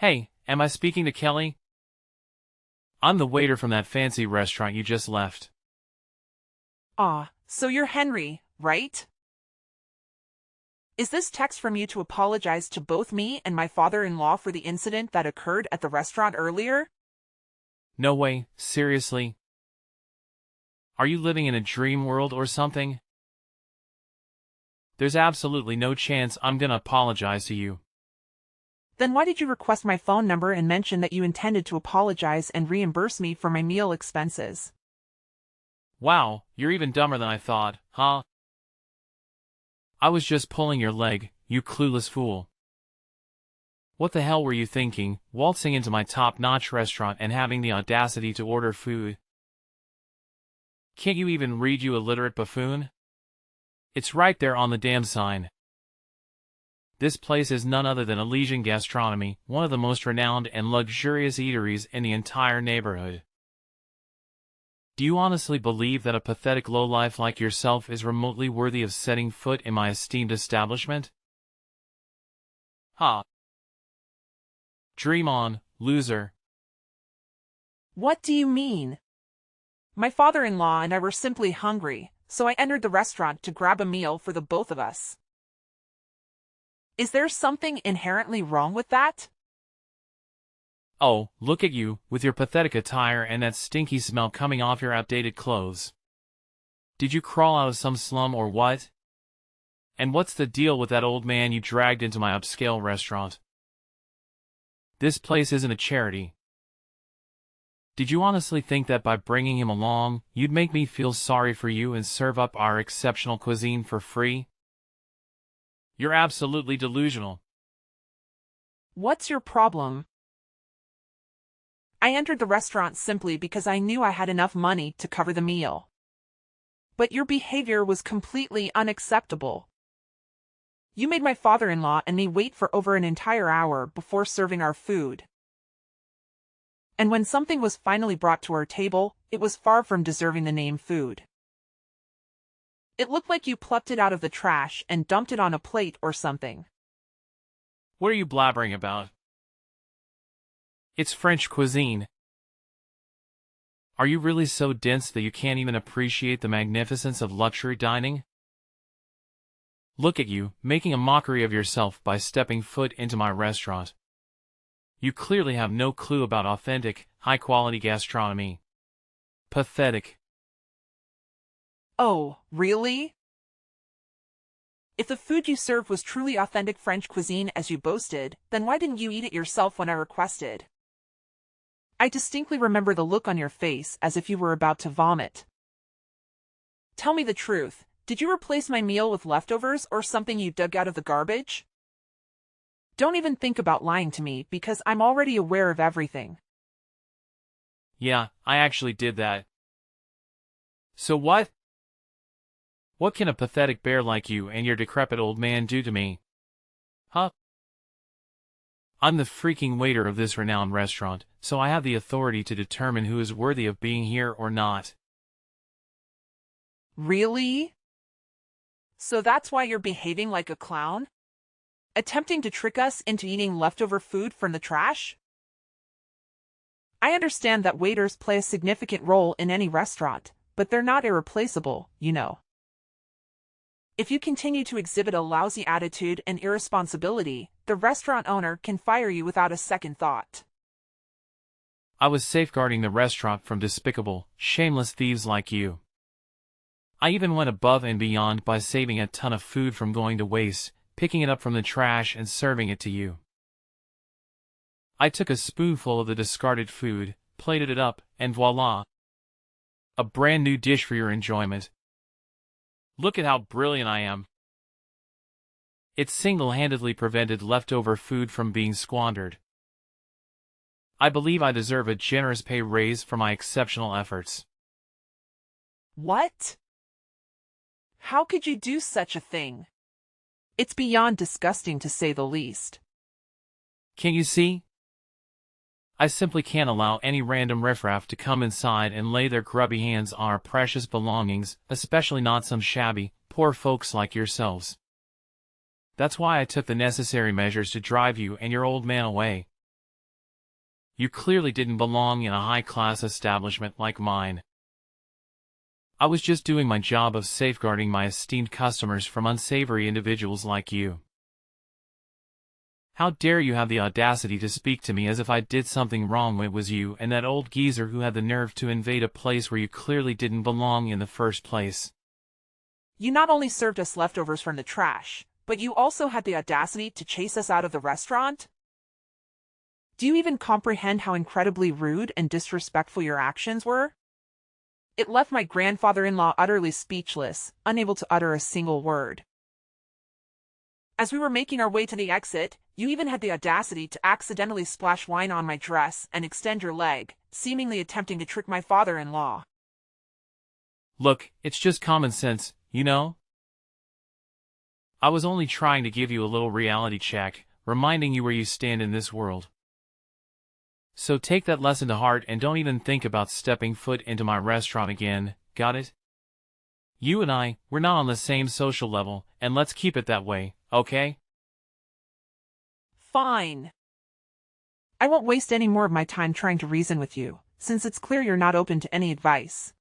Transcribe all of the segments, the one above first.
Hey, am I speaking to Kelly? I'm the waiter from that fancy restaurant you just left. Ah, so you're Henry, right? Is this text from you to apologize to both me and my father-in-law for the incident that occurred at the restaurant earlier? No way, seriously? Are you living in a dream world or something? There's absolutely no chance I'm gonna apologize to you. Then why did you request my phone number and mention that you intended to apologize and reimburse me for my meal expenses? Wow, you're even dumber than I thought, huh? I was just pulling your leg, you clueless fool. What the hell were you thinking, waltzing into my top-notch restaurant and having the audacity to order food? Can't you even read, you illiterate buffoon? It's right there on the damn sign. This place is none other than Elysian Gastronomy, one of the most renowned and luxurious eateries in the entire neighborhood. Do you honestly believe that a pathetic lowlife like yourself is remotely worthy of setting foot in my esteemed establishment? Ha! Dream on, loser. What do you mean? My father-in-law and I were simply hungry, so I entered the restaurant to grab a meal for the both of us. Is there something inherently wrong with that? Oh, look at you, with your pathetic attire and that stinky smell coming off your outdated clothes. Did you crawl out of some slum or what? And what's the deal with that old man you dragged into my upscale restaurant? This place isn't a charity. Did you honestly think that by bringing him along, you'd make me feel sorry for you and serve up our exceptional cuisine for free? You're absolutely delusional. What's your problem? I entered the restaurant simply because I knew I had enough money to cover the meal. But your behavior was completely unacceptable. You made my father-in-law and me wait for over an entire hour before serving our food. And when something was finally brought to our table, it was far from deserving the name food. It looked like you plucked it out of the trash and dumped it on a plate or something. What are you blabbering about? It's French cuisine. Are you really so dense that you can't even appreciate the magnificence of luxury dining? Look at you, making a mockery of yourself by stepping foot into my restaurant. You clearly have no clue about authentic, high-quality gastronomy. Pathetic. Oh, really? If the food you served was truly authentic French cuisine as you boasted, then why didn't you eat it yourself when I requested? I distinctly remember the look on your face as if you were about to vomit. Tell me the truth, did you replace my meal with leftovers or something you dug out of the garbage? Don't even think about lying to me because I'm already aware of everything. Yeah, I actually did that. So what? What can a pathetic bear like you and your decrepit old man do to me? Huh? I'm the freaking waiter of this renowned restaurant, so I have the authority to determine who is worthy of being here or not. Really? So that's why you're behaving like a clown? Attempting to trick us into eating leftover food from the trash? I understand that waiters play a significant role in any restaurant, but they're not irreplaceable, you know. If you continue to exhibit a lousy attitude and irresponsibility, the restaurant owner can fire you without a second thought. I was safeguarding the restaurant from despicable, shameless thieves like you. I even went above and beyond by saving a ton of food from going to waste, picking it up from the trash and serving it to you. I took a spoonful of the discarded food, plated it up, and voila! A brand new dish for your enjoyment. Look at how brilliant I am. It single-handedly prevented leftover food from being squandered. I believe I deserve a generous pay raise for my exceptional efforts. What? How could you do such a thing? It's beyond disgusting to say the least. Can't you see? I simply can't allow any random riffraff to come inside and lay their grubby hands on our precious belongings, especially not some shabby, poor folks like yourselves. That's why I took the necessary measures to drive you and your old man away. You clearly didn't belong in a high-class establishment like mine. I was just doing my job of safeguarding my esteemed customers from unsavory individuals like you. How dare you have the audacity to speak to me as if I did something wrong when it was you and that old geezer who had the nerve to invade a place where you clearly didn't belong in the first place. You not only served us leftovers from the trash, but you also had the audacity to chase us out of the restaurant? Do you even comprehend how incredibly rude and disrespectful your actions were? It left my grandfather-in-law utterly speechless, unable to utter a single word. As we were making our way to the exit, you even had the audacity to accidentally splash wine on my dress and extend your leg, seemingly attempting to trick my father-in-law. Look, it's just common sense, you know? I was only trying to give you a little reality check, reminding you where you stand in this world. So take that lesson to heart and don't even think about stepping foot into my restaurant again, got it? You and I, we're not on the same social level, and let's keep it that way, okay? Fine. I won't waste any more of my time trying to reason with you, since it's clear you're not open to any advice.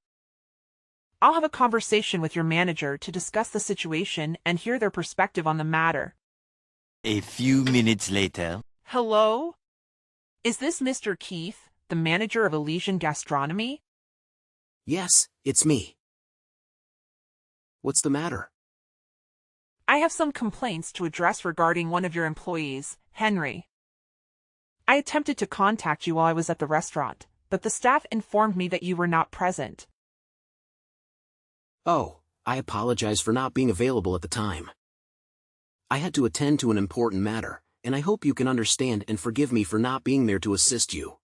I'll have a conversation with your manager to discuss the situation and hear their perspective on the matter. A few minutes later. Hello? Is this Mr. Keith, the manager of Elysian Gastronomy? Yes, it's me. What's the matter? I have some complaints to address regarding one of your employees, Henry. I attempted to contact you while I was at the restaurant, but the staff informed me that you were not present. Oh, I apologize for not being available at the time. I had to attend to an important matter, and I hope you can understand and forgive me for not being there to assist you.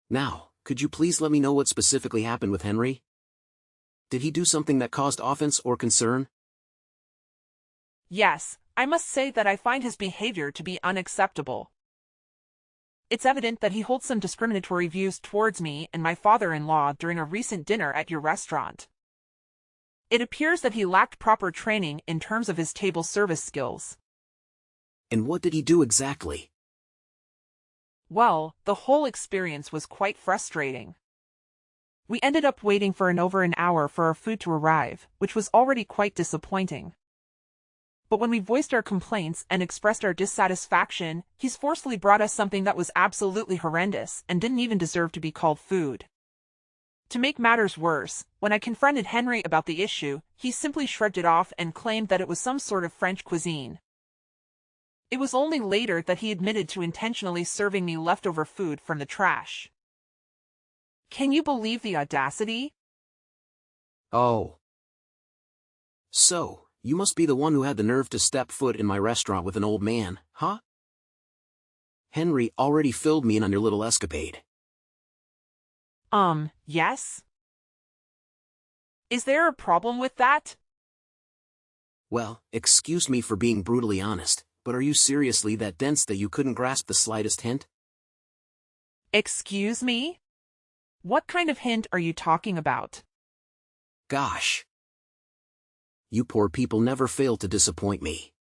Now, could you please let me know what specifically happened with Henry? Did he do something that caused offense or concern? Yes, I must say that I find his behavior to be unacceptable. It's evident that he holds some discriminatory views towards me and my father-in-law during a recent dinner at your restaurant. It appears that he lacked proper training in terms of his table service skills. And what did he do exactly? Well, the whole experience was quite frustrating. We ended up waiting for over an hour for our food to arrive, which was already quite disappointing. But when we voiced our complaints and expressed our dissatisfaction, he's forcefully brought us something that was absolutely horrendous and didn't even deserve to be called food. To make matters worse, when I confronted Henry about the issue, he simply shrugged it off and claimed that it was some sort of French cuisine. It was only later that he admitted to intentionally serving me leftover food from the trash. Can you believe the audacity? Oh. So, you must be the one who had the nerve to step foot in my restaurant with an old man, huh? Henry already filled me in on your little escapade. Yes? Is there a problem with that? Well, excuse me for being brutally honest, but are you seriously that dense that you couldn't grasp the slightest hint? Excuse me? What kind of hint are you talking about? Gosh. You poor people never fail to disappoint me.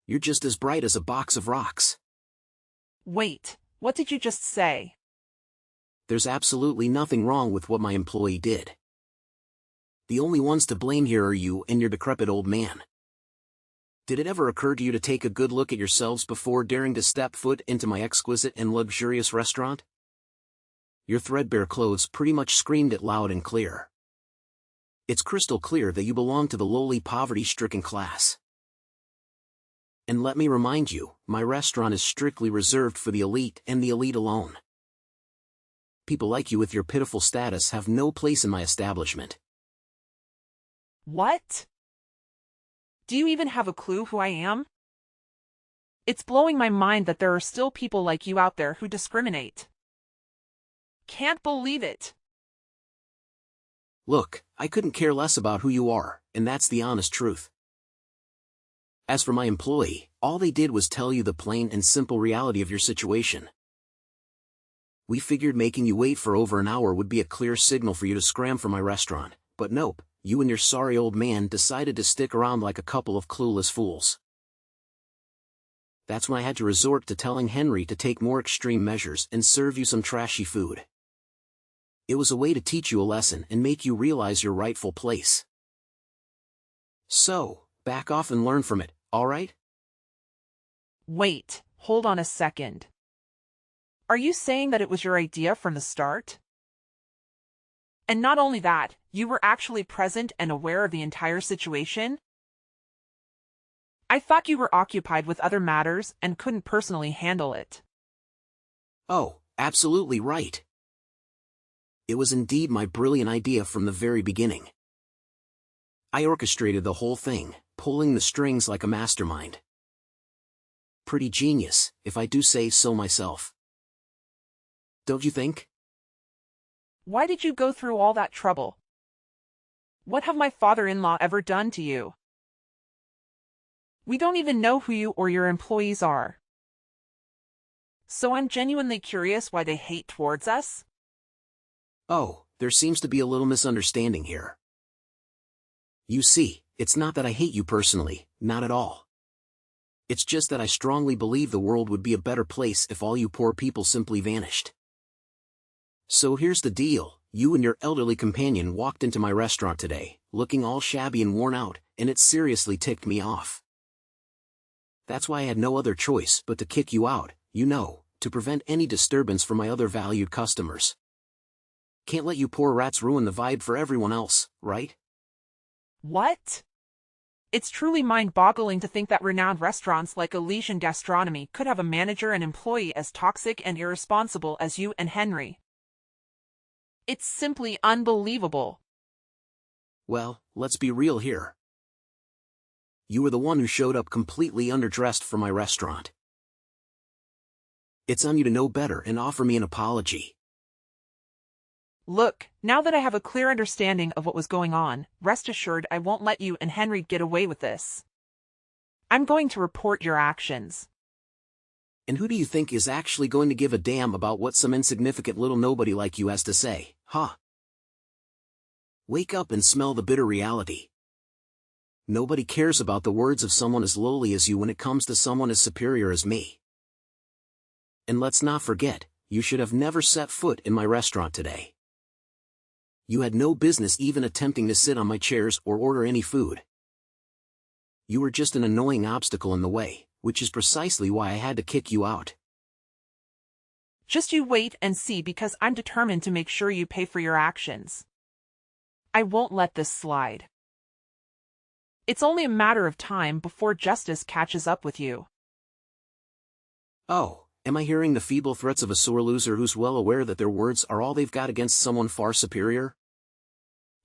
You're just as bright as a box of rocks. Wait, what did you just say? There's absolutely nothing wrong with what my employee did. The only ones to blame here are you and your decrepit old man. Did it ever occur to you to take a good look at yourselves before daring to step foot into my exquisite and luxurious restaurant? Your threadbare clothes pretty much screamed it loud and clear. It's crystal clear that you belong to the lowly poverty-stricken class. And let me remind you, my restaurant is strictly reserved for the elite and the elite alone. People like you with your pitiful status have no place in my establishment. What? Do you even have a clue who I am? It's blowing my mind that there are still people like you out there who discriminate. Can't believe it. Look, I couldn't care less about who you are, and that's the honest truth. As for my employee, all they did was tell you the plain and simple reality of your situation. We figured making you wait for over an hour would be a clear signal for you to scram from my restaurant, but nope, you and your sorry old man decided to stick around like a couple of clueless fools. That's when I had to resort to telling Henry to take more extreme measures and serve you some trashy food. It was a way to teach you a lesson and make you realize your rightful place. So, back off and learn from it, alright? Wait, hold on a second. Are you saying that it was your idea from the start? And not only that, you were actually present and aware of the entire situation? I thought you were occupied with other matters and couldn't personally handle it. Oh, absolutely right. It was indeed my brilliant idea from the very beginning. I orchestrated the whole thing, pulling the strings like a mastermind. Pretty genius, if I do say so myself. Don't you think? Why did you go through all that trouble? What have my father-in-law ever done to you? We don't even know who you or your employees are. So I'm genuinely curious why they hate towards us. Oh, there seems to be a little misunderstanding here. You see, it's not that I hate you personally, not at all. It's just that I strongly believe the world would be a better place if all you poor people simply vanished. So here's the deal, you and your elderly companion walked into my restaurant today, looking all shabby and worn out, and it seriously ticked me off. That's why I had no other choice but to kick you out, you know, to prevent any disturbance from my other valued customers. Can't let you poor rats ruin the vibe for everyone else, right? What? It's truly mind-boggling to think that renowned restaurants like Elysian Gastronomy could have a manager and employee as toxic and irresponsible as you and Henry. It's simply unbelievable. Well, let's be real here. You were the one who showed up completely underdressed for my restaurant. It's on you to know better and offer me an apology. Look, now that I have a clear understanding of what was going on, rest assured I won't let you and Henry get away with this. I'm going to report your actions. And who do you think is actually going to give a damn about what some insignificant little nobody like you has to say, huh? Wake up and smell the bitter reality. Nobody cares about the words of someone as lowly as you when it comes to someone as superior as me. And let's not forget, you should have never set foot in my restaurant today. You had no business even attempting to sit on my chairs or order any food. You were just an annoying obstacle in the way, which is precisely why I had to kick you out. Just you wait and see, because I'm determined to make sure you pay for your actions. I won't let this slide. It's only a matter of time before justice catches up with you. Oh, am I hearing the feeble threats of a sore loser who's well aware that their words are all they've got against someone far superior?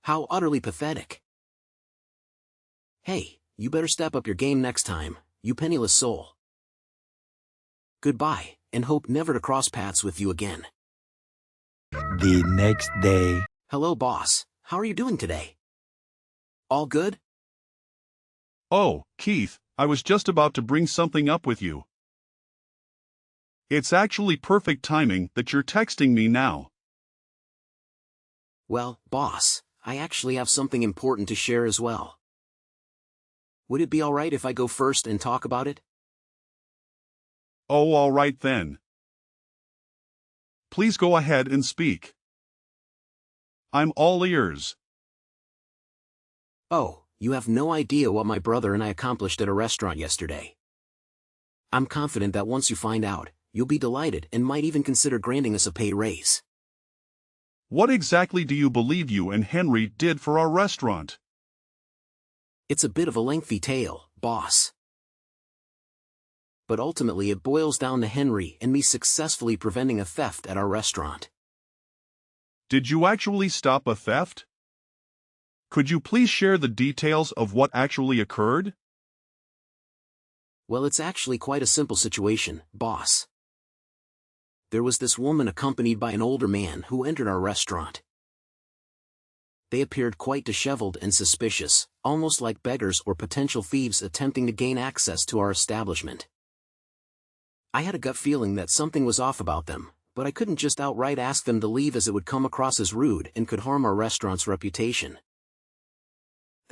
How utterly pathetic. Hey, you better step up your game next time, you penniless soul. Goodbye, and hope never to cross paths with you again. The next day. Hello, boss. How are you doing today? All good? Oh, Keith, I was just about to bring something up with you. It's actually perfect timing that you're texting me now. Well, boss, I actually have something important to share as well. Would it be alright if I go first and talk about it? Oh, all right then. Please go ahead and speak. I'm all ears. Oh, you have no idea what my brother and I accomplished at a restaurant yesterday. I'm confident that once you find out, you'll be delighted and might even consider granting us a pay raise. What exactly do you believe you and Henry did for our restaurant? It's a bit of a lengthy tale, boss. But ultimately it boils down to Henry and me successfully preventing a theft at our restaurant. Did you actually stop a theft? Could you please share the details of what actually occurred? Well, it's actually quite a simple situation, boss. There was this woman accompanied by an older man who entered our restaurant. They appeared quite disheveled and suspicious, almost like beggars or potential thieves attempting to gain access to our establishment. I had a gut feeling that something was off about them, but I couldn't just outright ask them to leave as it would come across as rude and could harm our restaurant's reputation.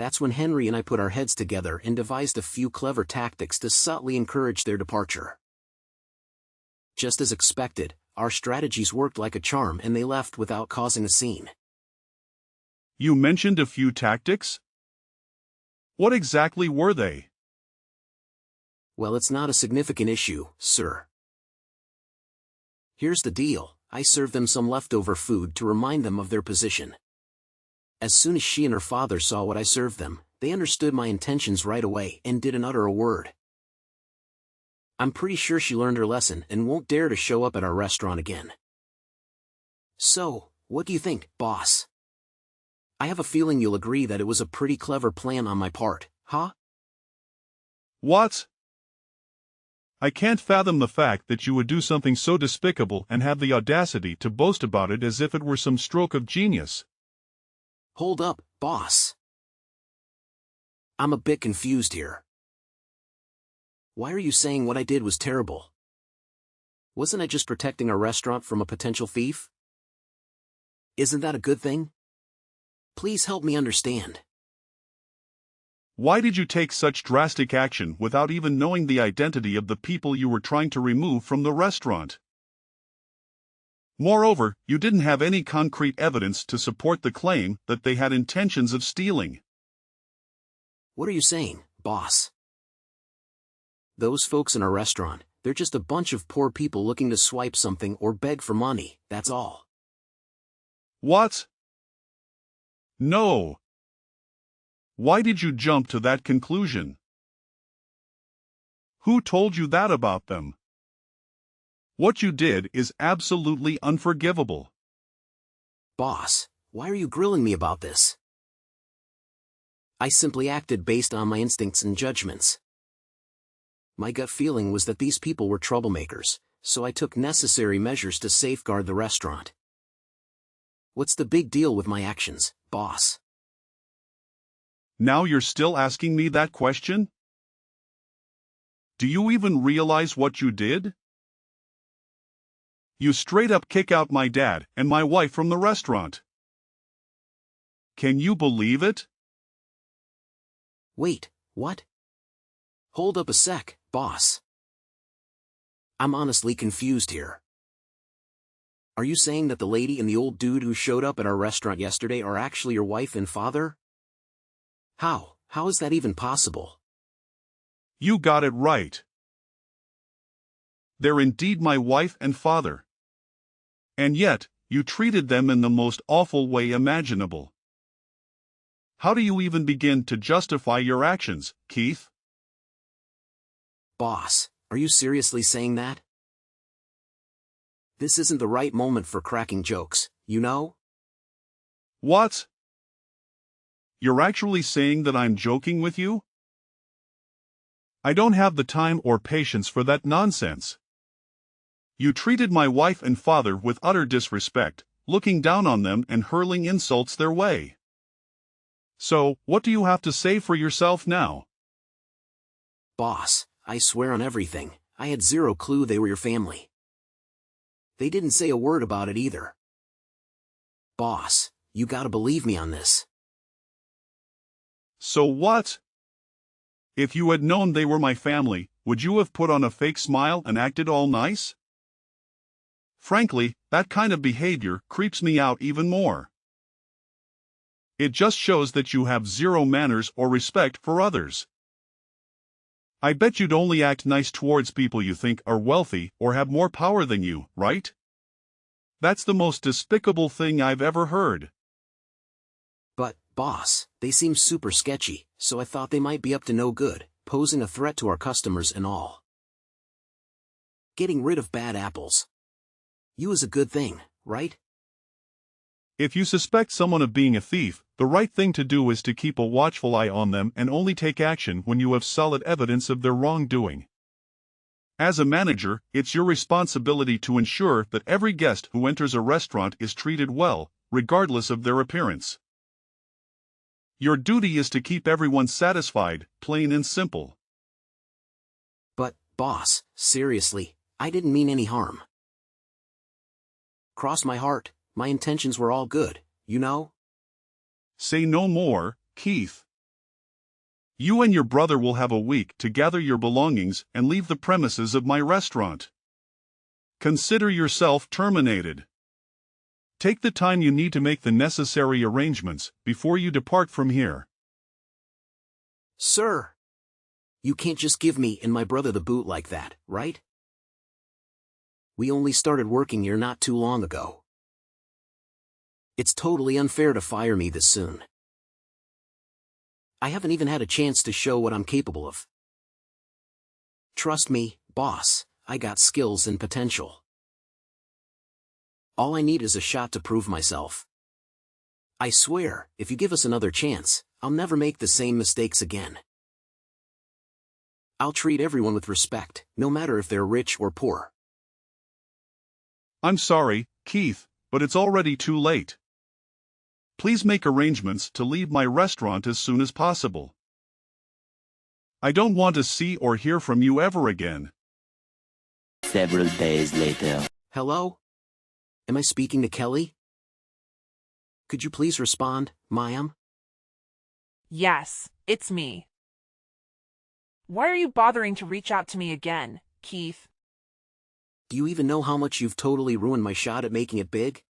That's when Henry and I put our heads together and devised a few clever tactics to subtly encourage their departure. Just as expected, our strategies worked like a charm and they left without causing a scene. You mentioned a few tactics? What exactly were they? Well, it's not a significant issue, sir. Here's the deal, I served them some leftover food to remind them of their position. As soon as she and her father saw what I served them, they understood my intentions right away and didn't utter a word. I'm pretty sure she learned her lesson and won't dare to show up at our restaurant again. So, what do you think, boss? I have a feeling you'll agree that it was a pretty clever plan on my part, huh? What? I can't fathom the fact that you would do something so despicable and have the audacity to boast about it as if it were some stroke of genius. Hold up, boss. I'm a bit confused here. Why are you saying what I did was terrible? Wasn't I just protecting our restaurant from a potential thief? Isn't that a good thing? Please help me understand. Why did you take such drastic action without even knowing the identity of the people you were trying to remove from the restaurant? Moreover, you didn't have any concrete evidence to support the claim that they had intentions of stealing. What are you saying, boss? Those folks in our restaurant, they're just a bunch of poor people looking to swipe something or beg for money, that's all. What? No. Why did you jump to that conclusion? Who told you that about them? What you did is absolutely unforgivable. Boss, why are you grilling me about this? I simply acted based on my instincts and judgments. My gut feeling was that these people were troublemakers, so I took necessary measures to safeguard the restaurant. What's the big deal with my actions, boss? Now you're still asking me that question? Do you even realize what you did? You straight up kick out my dad and my wife from the restaurant. Can you believe it? Wait, what? Hold up a sec, boss. I'm honestly confused here. Are you saying that the lady and the old dude who showed up at our restaurant yesterday are actually your wife and father? How is that even possible? You got it right. They're indeed my wife and father. And yet, you treated them in the most awful way imaginable. How do you even begin to justify your actions, Keith? Boss, are you seriously saying that? This isn't the right moment for cracking jokes, you know? What? You're actually saying that I'm joking with you? I don't have the time or patience for that nonsense. You treated my wife and father with utter disrespect, looking down on them and hurling insults their way. So, what do you have to say for yourself now? Boss, I swear on everything, I had zero clue they were your family. They didn't say a word about it either. Boss, you gotta believe me on this. So what? If you had known they were my family, would you have put on a fake smile and acted all nice? Frankly, that kind of behavior creeps me out even more. It just shows that you have zero manners or respect for others. I bet you'd only act nice towards people you think are wealthy or have more power than you, right? That's the most despicable thing I've ever heard. But, boss, they seem super sketchy, so I thought they might be up to no good, posing a threat to our customers and all. Getting rid of bad apples. You is a good thing, right? If you suspect someone of being a thief, the right thing to do is to keep a watchful eye on them and only take action when you have solid evidence of their wrongdoing. As a manager, it's your responsibility to ensure that every guest who enters a restaurant is treated well, regardless of their appearance. Your duty is to keep everyone satisfied, plain and simple. But, boss, seriously, I didn't mean any harm. Cross my heart, my intentions were all good, you know? Say no more, Keith. You and your brother will have a week to gather your belongings and leave the premises of my restaurant. Consider yourself terminated. Take the time you need to make the necessary arrangements before you depart from here. Sir, you can't just give me and my brother the boot like that, right? We only started working here not too long ago. It's totally unfair to fire me this soon. I haven't even had a chance to show what I'm capable of. Trust me, boss, I got skills and potential. All I need is a shot to prove myself. I swear, if you give us another chance, I'll never make the same mistakes again. I'll treat everyone with respect, no matter if they're rich or poor. I'm sorry, Keith, but it's already too late. Please make arrangements to leave my restaurant as soon as possible. I don't want to see or hear from you ever again. Several days later. Hello? Am I speaking to Kelly? Could you please respond, ma'am? Yes, it's me. Why are you bothering to reach out to me again, Keith? Do you even know how much you've totally ruined my shot at making it big?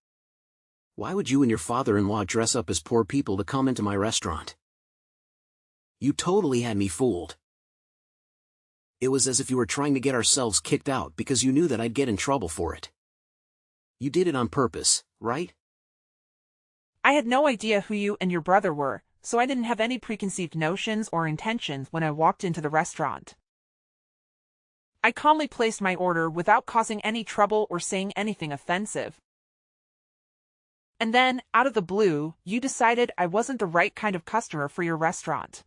Why would you and your father-in-law dress up as poor people to come into my restaurant? You totally had me fooled. It was as if you were trying to get ourselves kicked out because you knew that I'd get in trouble for it. You did it on purpose, right? I had no idea who you and your brother were, so I didn't have any preconceived notions or intentions when I walked into the restaurant. I calmly placed my order without causing any trouble or saying anything offensive. And then, out of the blue, you decided I wasn't the right kind of customer for your restaurant.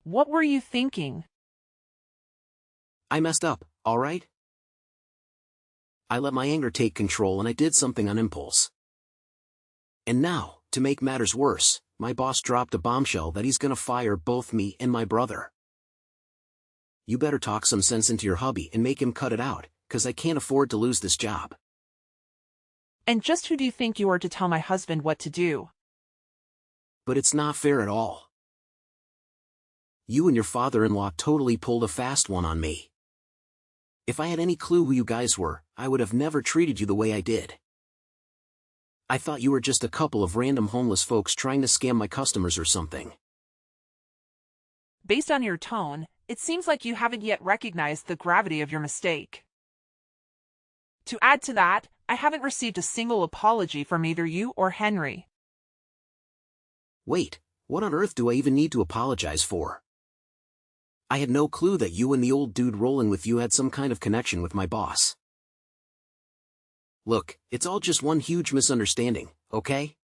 What were you thinking? I messed up, all right? I let my anger take control and I did something on impulse. And now, to make matters worse, my boss dropped a bombshell that he's gonna fire both me and my brother. You better talk some sense into your hubby and make him cut it out, 'cause I can't afford to lose this job. And just who do you think you are to tell my husband what to do? But it's not fair at all. You and your father-in-law totally pulled a fast one on me. If I had any clue who you guys were, I would have never treated you the way I did. I thought you were just a couple of random homeless folks trying to scam my customers or something. Based on your tone, it seems like you haven't yet recognized the gravity of your mistake. To add to that, I haven't received a single apology from either you or Henry. Wait, what on earth do I even need to apologize for? I had no clue that you and the old dude rolling with you had some kind of connection with my boss. Look, it's all just one huge misunderstanding, okay?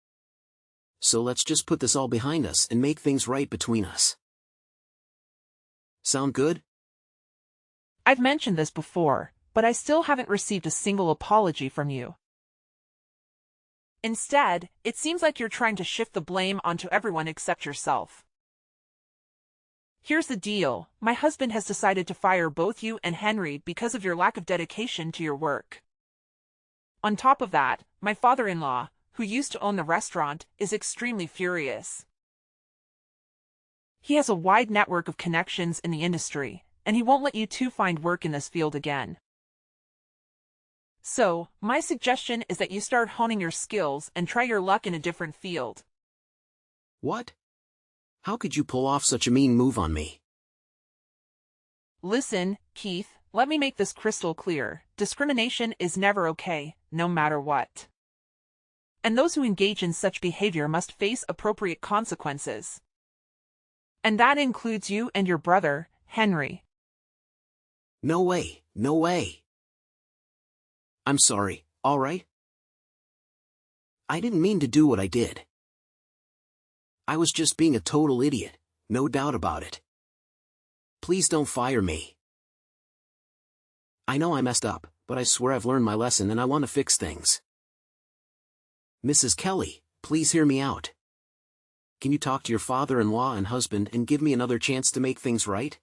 So let's just put this all behind us and make things right between us. Sound good? I've mentioned this before, but I still haven't received a single apology from you. Instead, it seems like you're trying to shift the blame onto everyone except yourself. Here's the deal, my husband has decided to fire both you and Henry because of your lack of dedication to your work. On top of that, my father-in-law, who used to own the restaurant, is extremely furious. He has a wide network of connections in the industry, and he won't let you two find work in this field again. So, my suggestion is that you start honing your skills and try your luck in a different field. What? How could you pull off such a mean move on me? Listen, Keith, let me make this crystal clear. Discrimination is never okay, no matter what. And those who engage in such behavior must face appropriate consequences. And that includes you and your brother, Henry. No way, no way. I'm sorry, all right? I didn't mean to do what I did. I was just being a total idiot, no doubt about it. Please don't fire me. I know I messed up, but I swear I've learned my lesson and I want to fix things. Mrs. Kelly, please hear me out. Can you talk to your father-in-law and husband and give me another chance to make things right?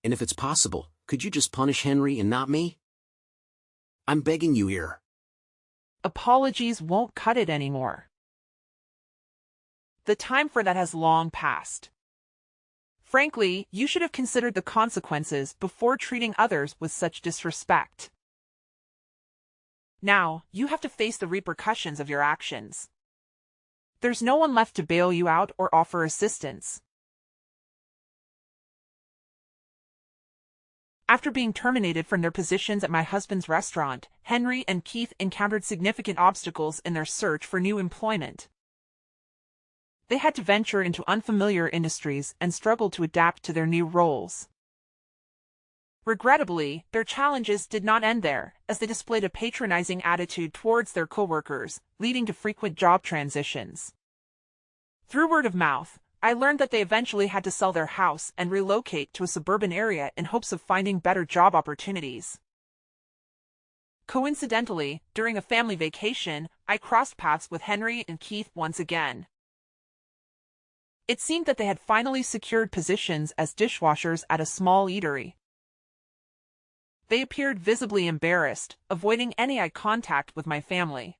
And if it's possible, could you just punish Henry and not me? I'm begging you here. Apologies won't cut it anymore. The time for that has long passed. Frankly, you should have considered the consequences before treating others with such disrespect. Now, you have to face the repercussions of your actions. There's no one left to bail you out or offer assistance. After being terminated from their positions at my husband's restaurant, Henry and Keith encountered significant obstacles in their search for new employment. They had to venture into unfamiliar industries and struggled to adapt to their new roles. Regrettably, their challenges did not end there, as they displayed a patronizing attitude towards their coworkers, leading to frequent job transitions. Through word of mouth, I learned that they eventually had to sell their house and relocate to a suburban area in hopes of finding better job opportunities. Coincidentally, during a family vacation, I crossed paths with Henry and Keith once again. It seemed that they had finally secured positions as dishwashers at a small eatery. They appeared visibly embarrassed, avoiding any eye contact with my family.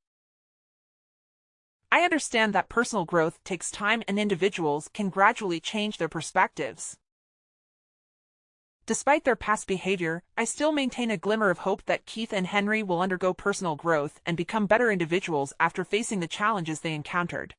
I understand that personal growth takes time and individuals can gradually change their perspectives. Despite their past behavior, I still maintain a glimmer of hope that Keith and Henry will undergo personal growth and become better individuals after facing the challenges they encountered.